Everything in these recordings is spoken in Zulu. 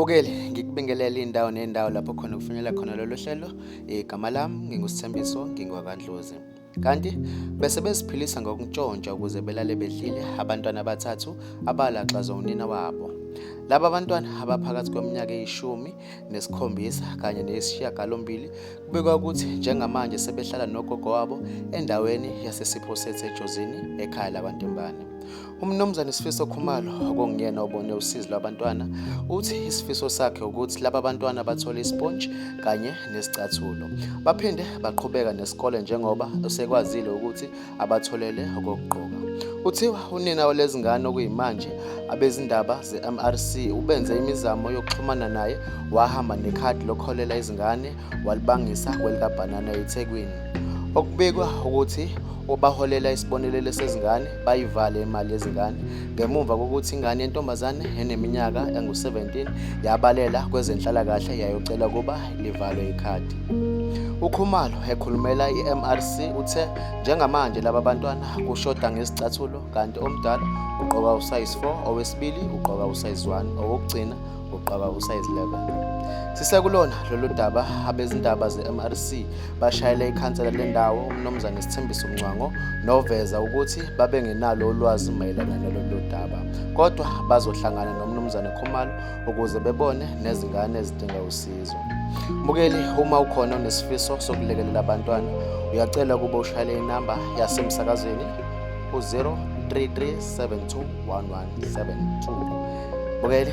Mbukeli, ngikubingelele indawo nendawo lapho khona kufinyelela khona lolu hlelo. Igama lami ngingusithembiso, ngingwakandlozi. Kanti bese beziphilisa ngokuntshontsha ukuze belale bedlile abantwana abathathu abalaxazwa unina wabo. Laba bantwana abaphakathi kweminyaka eyi-17 kanye nesishiyagalombili kubikwa ukuthi njengamanje sebehlala nogogo wabo endaweni yasesiphosethe ejozini ekhaya labantombane. Umnumzane Sifiso Khumalo okungiyena obone usizo lwabantwana uthi isifiso sakhe ukuthi laba bantwana bathole ispontshi kanye nesicathulo. Baphinde baqhubeka nesikole njengoba usekwazile ukuthi abatholele okokugqoka. Uthiwa unina walezi ngane okuyimanje abezindaba ze-MRC ubenze imizamo yokuxhumana naye, wahamba nekhadi lokholela izingane walibangisa kwelikabhanana eThekwini. Okubikwa ukuthi obaholela isibonelelo sezingane bayivale imali yezingane ngemuva kokuthi ingane yentombazane eneminyaka engu-17 yabalela kwezenhlalakahle yayocela kuba livalwe ikhadi. UKhumalo ekhulumela i-MRC uthe njengamanje laba bantwana kushoda ngezicathulo kanti omdala ugqoka usize 4, owesibili ugqoka usize 1, owokugcina ugqoka usize 11. Sisekulona lolu daba abezindaba ze-MRC bashayela ikhansela lendawo umnumzane Sithembiso Mngcwango noveza ukuthi babengenalo ulwazi mayelana nalolu daba, kodwa bazohlangana nomnumzane Khumalo ukuze bebone nezingane ezidinga usizo. Mbukeli, uma ukhona unesifiso sokulekelela abantwana uyacela ukuba ushayele inamba yasemsakazweni u-033721172. Mbukeli,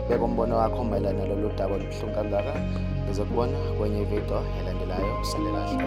beka umbono wakho mayelana nalolu daba olubuhlungu kangaka. Ngizokubona kwenye ividiyo elandelayo. Usale kahle.